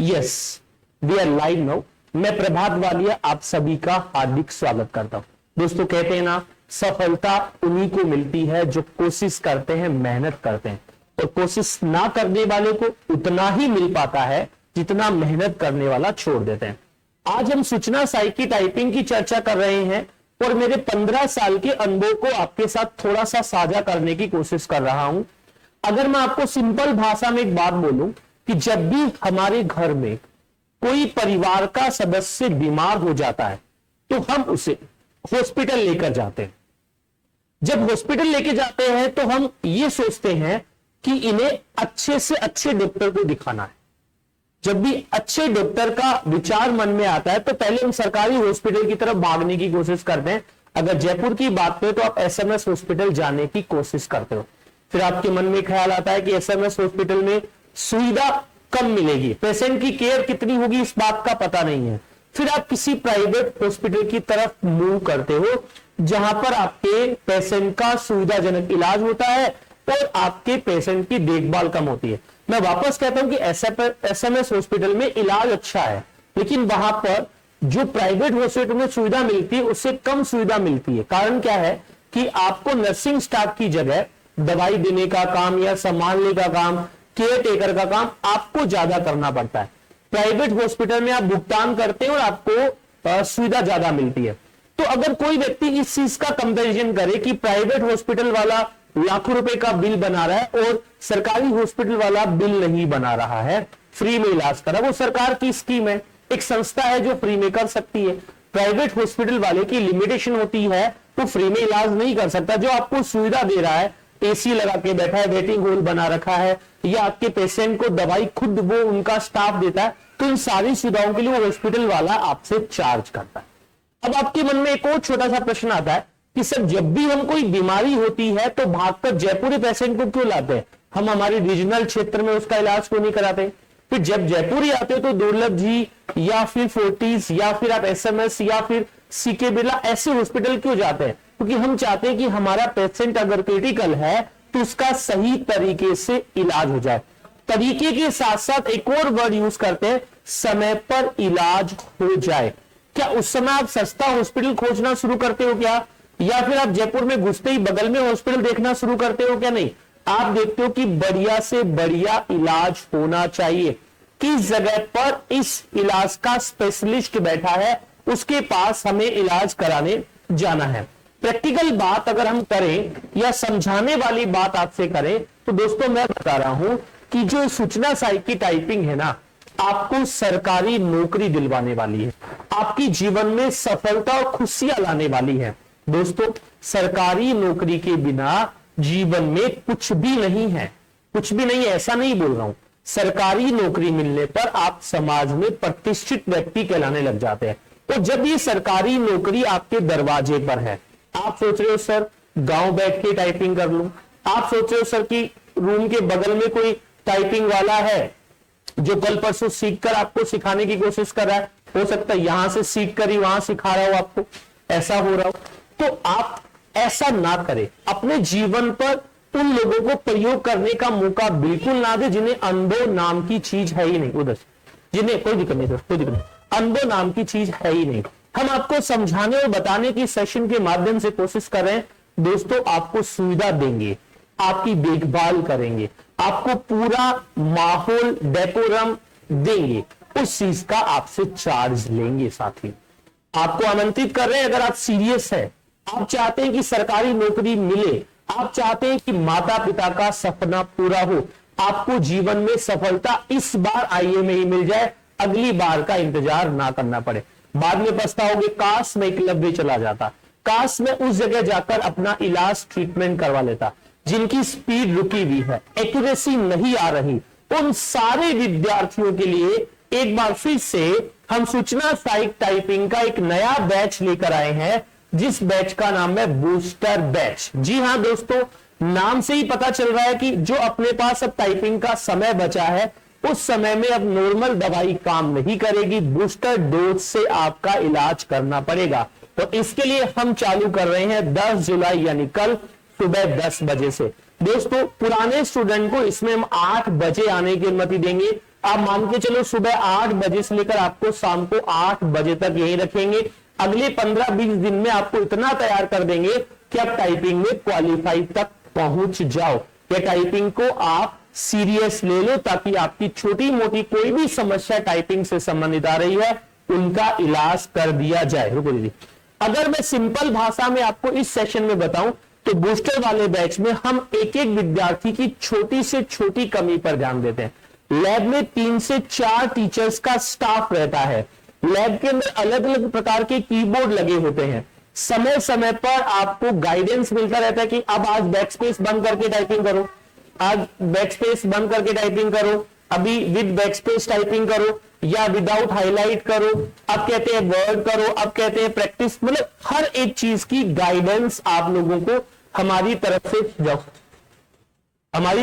Yes, we are live now. मैं प्रभात वालिया आप सभी का हार्दिक स्वागत करता हूं। दोस्तों, कहते हैं ना, सफलता उन्हीं को मिलती है जो कोशिश करते हैं, मेहनत करते हैं, और कोशिश ना करने वाले को उतना ही मिल पाता है जितना मेहनत करने वाला छोड़ देते हैं। आज हम सूचना साइट की टाइपिंग की चर्चा कर रहे हैं और मेरे 15 साल के अनुभव को आपके साथ थोड़ा सा साझा करने की कोशिश कर रहा हूं। अगर मैं आपको सिंपल भाषा में एक बात बोलूं कि जब भी हमारे घर में कोई परिवार का सदस्य बीमार हो जाता है तो हम उसे हॉस्पिटल लेकर जाते हैं। जब हॉस्पिटल लेके जाते हैं तो हम ये सोचते हैं कि इन्हें अच्छे से अच्छे डॉक्टर को दिखाना है। जब भी अच्छे डॉक्टर का विचार मन में आता है तो पहले हम सरकारी हॉस्पिटल की तरफ भागने की कोशिश करते हैं। अगर जयपुर की बात करें तो आप एसएमएस हॉस्पिटल जाने की कोशिश करते हो। फिर आपके मन में ख्याल आता है कि एसएमएस हॉस्पिटल में सुविधा कम मिलेगी, पेशेंट की केयर कितनी होगी इस बात का पता नहीं है। फिर आप किसी प्राइवेट हॉस्पिटल की तरफ मूव करते हो जहां पर आपके पेशेंट का सुविधाजनक इलाज होता है और आपके पेशेंट की देखभाल कम होती है। मैं वापस कहता हूं कि एसएमएस हॉस्पिटल में इलाज अच्छा है, लेकिन वहां पर जो प्राइवेट हॉस्पिटल में सुविधा मिलती है उससे कम सुविधा मिलती है। कारण क्या है कि आपको नर्सिंग स्टाफ की जगह दवाई देने का काम या संभालने का काम, केयर टेकर का काम आपको ज्यादा करना पड़ता है। प्राइवेट हॉस्पिटल में आप भुगतान करते हैं और आपको सुविधा ज्यादा मिलती है। तो अगर कोई व्यक्ति इस चीज का कंपैरिजन करे कि प्राइवेट हॉस्पिटल वाला लाखों रुपए का बिल बना रहा है और सरकारी हॉस्पिटल वाला बिल नहीं बना रहा है, फ्री में इलाज कर रहा है, वो सरकार की स्कीम है, एक संस्था है जो फ्री में कर सकती है। प्राइवेट हॉस्पिटल वाले की लिमिटेशन होती है तो फ्री में इलाज नहीं कर सकता। जो आपको सुविधा दे रहा है, एसी लगा के बैठा है, वेटिंग हॉल बना रखा है, या आपके पेशेंट को दवाई खुद वो उनका स्टाफ देता है, तो इन सारी सुविधाओं के लिए वो हॉस्पिटल वाला आपसे चार्ज करता है। अब आपके मन में एक और छोटा सा प्रश्न आता है कि सर, जब भी हम कोई बीमारी होती है तो भागकर जयपुरी पेशेंट को क्यों लाते हैं, हम हमारे रीजनल क्षेत्र में उसका इलाज क्यों नहीं कराते? फिर जब जयपुरी आते हो तो दुर्लभ जी या फिर फोर्टिस या फिर आप एसएमएस या फिर सीके बिरला ऐसे हॉस्पिटल क्यों जाते हैं? क्योंकि हम चाहते हैं कि हमारा पेशेंट अगर क्रिटिकल है तो उसका सही तरीके से इलाज हो जाए। तरीके के साथ साथ एक और वर्ड यूज करते हैं, समय पर इलाज हो जाए। क्या उस समय आप सस्ता हॉस्पिटल खोजना शुरू करते हो क्या? या फिर आप जयपुर में घुसते ही बगल में हॉस्पिटल देखना शुरू करते हो क्या? नहीं, आप देखते हो कि बढ़िया से बढ़िया इलाज होना चाहिए। किस जगह पर इस इलाज का स्पेशलिस्ट बैठा है उसके पास हमें इलाज कराने जाना है। प्रैक्टिकल बात अगर हम करें या समझाने वाली बात आपसे करें तो दोस्तों, मैं बता रहा हूं कि जो सूचना साइट की टाइपिंग है ना, आपको सरकारी नौकरी दिलवाने वाली है, आपकी जीवन में सफलता और खुशियां लाने वाली है। दोस्तों, सरकारी नौकरी के बिना जीवन में कुछ भी नहीं है, कुछ भी नहीं है, ऐसा नहीं बोल रहा हूं। सरकारी नौकरी मिलने पर आप समाज में प्रतिष्ठित व्यक्ति कहलाने लग जाते हैं। तो जब ये सरकारी नौकरी आपके दरवाजे पर है, आप सोच रहे हो सर गांव बैठ के टाइपिंग कर लूं, आप सोच रहे हो सर कि रूम के बगल में कोई टाइपिंग वाला है जो कल परसों सीख कर आपको सिखाने की कोशिश कर रहा है, हो सकता है यहां से सीख कर ही वहां सिखा रहा हो आपको, ऐसा हो रहा हो। तो आप ऐसा ना करें, अपने जीवन पर उन लोगों को प्रयोग करने का मौका बिल्कुल ना दे जिन्हें अनुभव नाम की चीज है ही नहीं, उधर जिन्हें कोई दिक्कत नहीं, कोई दिक्कत नहीं, अनुभव नाम की चीज है ही नहीं। हम आपको समझाने और बताने की सेशन के माध्यम से कोशिश कर रहे हैं। दोस्तों, आपको सुविधा देंगे, आपकी देखभाल करेंगे, आपको पूरा माहौल डेकोरम देंगे, उस चीज का आपसे चार्ज लेंगे। साथ ही आपको आमंत्रित कर रहे हैं, अगर आप सीरियस है, आप चाहते हैं कि सरकारी नौकरी मिले, आप चाहते हैं कि माता पिता का सपना पूरा हो, आपको जीवन में सफलता इस बार आईए में ही मिल जाए, अगली बार का इंतजार ना करना पड़े। बाद में पछताओगे, काश मैं एकलव्य चला जाता, काश मैं उस जगह जाकर अपना इलाज ट्रीटमेंट करवा लेता। जिनकी स्पीड रुकी हुई है, एक्यूरेसी नहीं आ रही, उन सारे विद्यार्थियों के लिए एक बार फिर से हम सूचना साइट टाइपिंग का एक नया बैच लेकर आए हैं, जिस बैच का नाम है बूस्टर बैच। जी हां दोस्तों, नाम से ही पता चल रहा है कि जो अपने पास अब टाइपिंग का समय बचा है, उस समय में अब नॉर्मल दवाई काम नहीं करेगी, बूस्टर डोज से आपका इलाज करना पड़ेगा। तो इसके लिए हम चालू कर रहे हैं 10 जुलाई यानी कल सुबह 10 बजे से। दोस्तों, पुराने स्टूडेंट को इसमें हम 8 बजे आने की अनुमति देंगे, आप मान के चलो सुबह 8 बजे से लेकर आपको शाम को 8 बजे तक यही रखेंगे। अगले 15-20 दिन में आपको इतना तैयार कर देंगे कि आप टाइपिंग में क्वालिफाई तक पहुंच जाओ। या टाइपिंग को आप सीरियस ले लो, ताकि आपकी छोटी मोटी कोई भी समस्या टाइपिंग से संबंधित आ रही है उनका इलाज कर दिया जाए। रुको दीदी, अगर मैं सिंपल भाषा में आपको इस सेशन में बताऊं तो बूस्टर वाले बैच में हम एक एक विद्यार्थी की छोटी से छोटी कमी पर ध्यान देते हैं। लैब में 3 से 4 टीचर्स का स्टाफ रहता है। लैब के अंदर अलग अलग प्रकार के कीबोर्ड लगे होते हैं। समय समय पर आपको गाइडेंस मिलता रहता है कि अब आज बैकस्पेस बंद करके टाइपिंग करो, आज बैकस्पेस बंद करके टाइपिंग करो, अभी विद बैकस्पेस टाइपिंग करो या विदाउट हाईलाइट करो, अब कहते हैं वर्ड करो, अब कहते हैं प्रैक्टिस। मतलब हर एक चीज की गाइडेंस आप लोगों को हमारी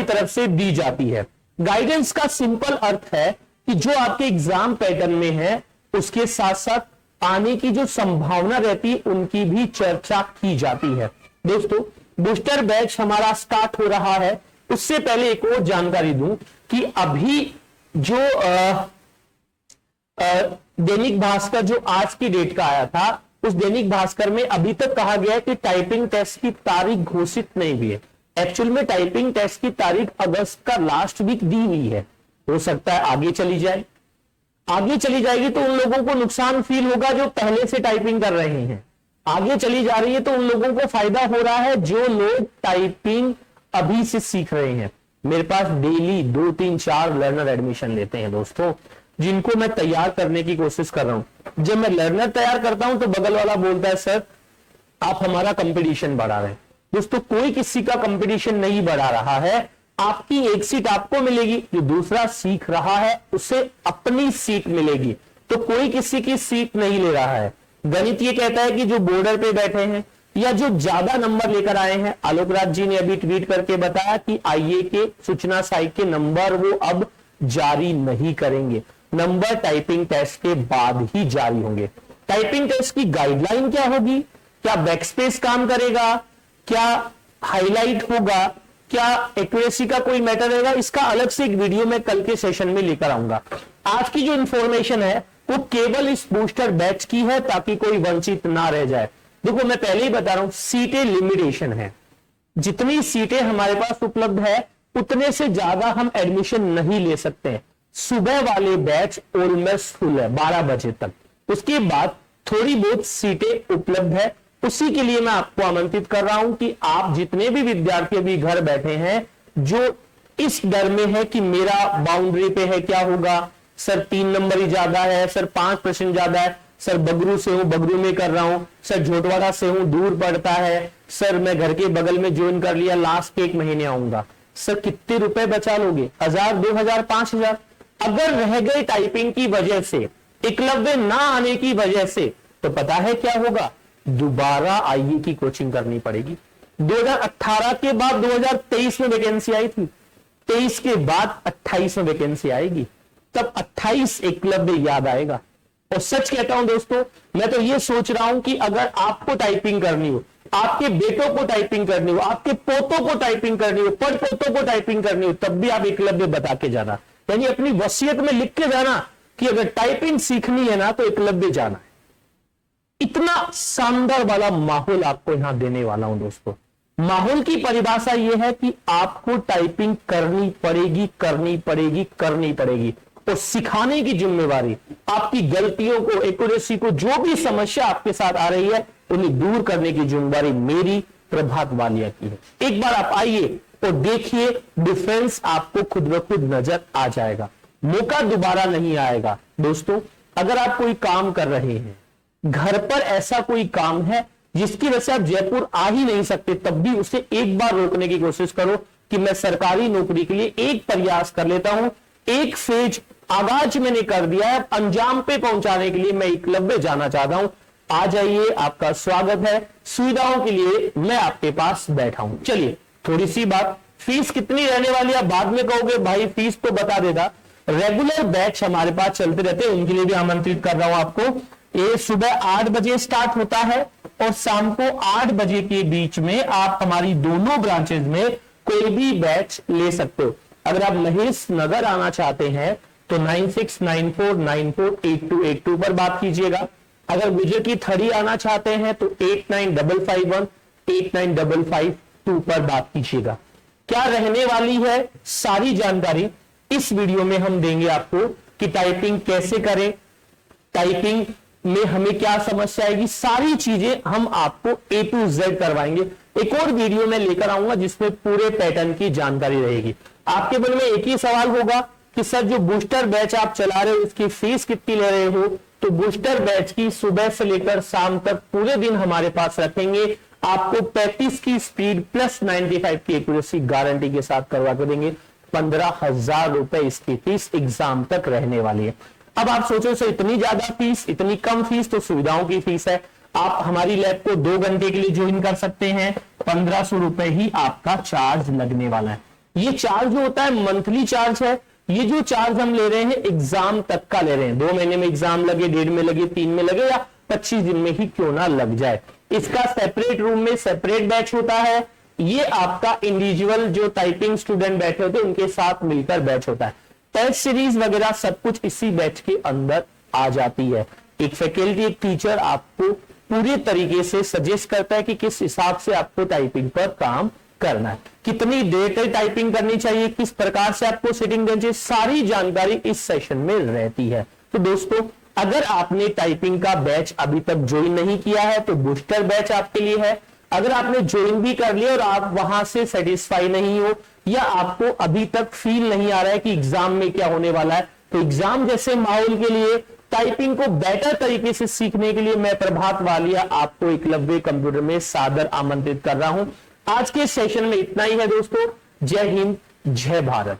तरफ से दी जाती है। गाइडेंस का सिंपल अर्थ है कि जो आपके एग्जाम पैटर्न में है उसके साथ साथ आने की जो संभावना रहती है उनकी भी चर्चा की जाती है। दोस्तों, बूस्टर बैच हमारा स्टार्ट हो रहा है। उससे पहले एक और जानकारी दूं कि अभी जो दैनिक भास्कर जो आज की डेट का आया था, उस दैनिक भास्कर में अभी तक कहा गया है कि टाइपिंग टेस्ट की तारीख घोषित नहीं हुई है। एक्चुअल में टाइपिंग टेस्ट की तारीख अगस्त का लास्ट वीक दी हुई है। हो सकता है आगे चली जाए, आगे चली जाएगी तो उन लोगों को नुकसान फील होगा जो पहले से टाइपिंग कर रहे हैं। आगे चली जा रही है तो उन लोगों को फायदा हो रहा है जो लोग टाइपिंग अभी से सीख रहे हैं। मेरे पास डेली 2, 3, 4 लर्नर एडमिशन लेते हैं दोस्तों, जिनको मैं तैयार करने की कोशिश कर रहा हूं। जब मैं लर्नर तैयार करता हूं तो बगल वाला बोलता है सर आप हमारा कंपटीशन बढ़ा रहे हैं। दोस्तों, कोई किसी का कंपटीशन नहीं बढ़ा रहा है। आपकी एक सीट आपको मिलेगी, जो दूसरा सीख रहा है उसे अपनी सीट मिलेगी। तो कोई किसी की सीट नहीं ले रहा है। गणित ये कहता है कि जो बॉर्डर पे बैठे हैं या जो ज्यादा नंबर लेकर आए हैं, आलोक राज जी ने अभी ट्वीट करके बताया कि आईए के सूचना साइट के नंबर वो अब जारी नहीं करेंगे। नंबर टाइपिंग टेस्ट के बाद ही जारी होंगे। टाइपिंग टेस्ट की गाइडलाइन क्या होगी, क्या बैकस्पेस काम करेगा, क्या हाईलाइट होगा, क्या एक्यूरेसी का कोई मैटर रहेगा, इसका अलग से एक वीडियो मैं कल के सेशन में लेकर आऊंगा। आज की जो इंफॉर्मेशन है वो केवल इस बूस्टर बैच की है ताकि कोई वंचित ना रह जाए। देखो, मैं पहले ही बता रहा हूं, सीटें लिमिटेशन है। जितनी सीटें हमारे पास उपलब्ध है उतने से ज्यादा हम एडमिशन नहीं ले सकते हैं। सुबह वाले बैच ऑलमोस्ट फुल है 12 बजे तक। उसके बाद थोड़ी बहुत सीटें उपलब्ध है। उसी के लिए मैं आपको आमंत्रित कर रहा हूं कि आप जितने भी विद्यार्थी अभी घर बैठे हैं, जो इस डर में है कि मेरा बाउंड्री पे है क्या होगा, सर 3 नंबर ही ज्यादा है, सर 5% ज्यादा है, सर बगरू से हूं बगरू में कर रहा हूं, सर झोटवाड़ा से हूं दूर पड़ता है, सर मैं घर के बगल में ज्वाइन कर लिया लास्ट के 1 महीने आऊंगा। सर कितने रुपए बचा लोगे? 1000, 2000, 5000? अगर रह गए टाइपिंग की वजह से, एकलव्य ना आने की वजह से, तो पता है क्या होगा? दोबारा आईए की कोचिंग करनी पड़ेगी। 2018 के बाद 2023 में वैकेंसी आई थी, 23 के बाद 28 में वैकेंसी आएगी, तब 28 एकलव्य याद आएगा। और सच कहता हूं दोस्तों, मैं तो ये सोच रहा हूं कि अगर आपको टाइपिंग करनी हो, आपके बेटों को टाइपिंग करनी हो, आपके पोतों को टाइपिंग करनी हो, पड़पोतों को टाइपिंग करनी हो, तब भी आप एकलव्य बता के जाना, यानी अपनी वसीयत में लिख के जाना कि अगर टाइपिंग सीखनी है ना तो एकलव्य जाना है। इतना शानदार वाला माहौल आपको यहां देने वाला हूं दोस्तों। माहौल की परिभाषा यह है कि आपको टाइपिंग करनी पड़ेगी, करनी पड़ेगी, करनी पड़ेगी। और सिखाने की जिम्मेवारी, आपकी गलतियों को, एक्यूरेसी को, जो भी समस्या आपके साथ आ रही है उन्हें दूर करने की जिम्मेवारी मेरी, प्रभात वालिया की है। एक बार आप आइए और देखिए, डिफरेंस आपको खुद ब खुद नजर आ जाएगा। मौका दोबारा नहीं आएगा। दोस्तों, अगर आप कोई काम कर रहे हैं, घर पर ऐसा कोई काम है जिसकी वजह से आप जयपुर आ ही नहीं सकते, तब भी उसे एक बार रोकने की कोशिश करो कि मैं सरकारी नौकरी के लिए एक प्रयास कर लेता हूं। एक फेज आगाज मैंने कर दिया है, अंजाम पे पहुंचाने के लिए मैं एकलव्य जाना चाहता हूं। आ जाइए, आपका स्वागत है। सुविधाओं के लिए मैं आपके पास बैठा हूं। चलिए, थोड़ी सी बात, फीस कितनी रहने वाली है? आप बाद में कहोगे भाई फीस तो बता देता। रेगुलर बैच हमारे पास चलते रहते हैं, उनके लिए भी आमंत्रित कर रहा हूं आपको। ये सुबह 8 बजे स्टार्ट होता है और शाम को 8 बजे के बीच में आप हमारी दोनों ब्रांचेज में कोई भी बैच ले सकते हो। अगर आप महेश नगर आना चाहते हैं तो 9694948282 पर बात कीजिएगा। अगर गुजर की थड़ी आना चाहते हैं तो 8955189552 पर बात कीजिएगा। क्या रहने वाली है सारी जानकारी इस वीडियो में हम देंगे आपको कि टाइपिंग कैसे करें, टाइपिंग में हमें क्या समस्या आएगी, सारी चीजें हम आपको A to Z करवाएंगे। एक और वीडियो में लेकर आऊंगा जिसमें पूरे पैटर्न की जानकारी रहेगी। आपके मन में एक ही सवाल होगा कि सर जो बूस्टर बैच आप चला रहे हो उसकी फीस कितनी ले रहे हो? तो बूस्टर बैच की सुबह से लेकर शाम तक पूरे दिन हमारे पास रखेंगे। आपको 35 की स्पीड प्लस 95 की एक्यूरेसी गारंटी के साथ करवा के देंगे। 15,000 रुपए इसकी फीस एग्जाम तक रहने वाली है। अब आप सोचो सर इतनी ज्यादा फीस, इतनी कम फीस, तो सुविधाओं की फीस है। आप हमारी लैब को 2 घंटे के लिए ज्वाइन कर सकते हैं। 1500 रुपए ही आपका चार्ज लगने वाला है। ये चार्ज जो होता है मंथली चार्ज है। ये जो चार्ज हम ले रहे हैं एग्जाम तक का ले रहे हैं। 2 महीने में एग्जाम लगे, 1.5 में लगे, 3 में लगे या 25 दिन में ही क्यों ना लग जाए। इसका सेपरेट रूम में सेपरेट बैच होता है। ये आपका इंडिविजुअल जो टाइपिंग स्टूडेंट बैठे होते हैं उनके साथ मिलकर बैच होता है। टेस्ट सीरीज वगैरह सब कुछ इसी बैच के अंदर आ जाती है। एक फैकल्टी, एक टीचर आपको पूरे तरीके से सजेस्ट करता है कि किस हिसाब से आपको टाइपिंग पर काम करना है, कितनी देर तक टाइपिंग करनी चाहिए, किस प्रकार से आपको सेटिंग करनी चाहिए, सारी जानकारी इस सेशन में रहती है। तो दोस्तों अगर आपने टाइपिंग का बैच अभी तक ज्वाइन नहीं किया है तो बूस्टर बैच आपके लिए है। अगर आपने ज्वाइन भी कर लिया और आप वहां से सेटिस्फाई नहीं हो या आपको अभी तक फील नहीं आ रहा है कि एग्जाम में क्या होने वाला है, तो एग्जाम जैसे माहौल के लिए टाइपिंग को बेटर तरीके से सीखने के लिए मैं प्रभात वालिया आपको एकलव्य कंप्यूटर में सादर आमंत्रित कर रहा हूं। आज के सेशन में इतना ही है दोस्तों। जय हिंद, जय भारत।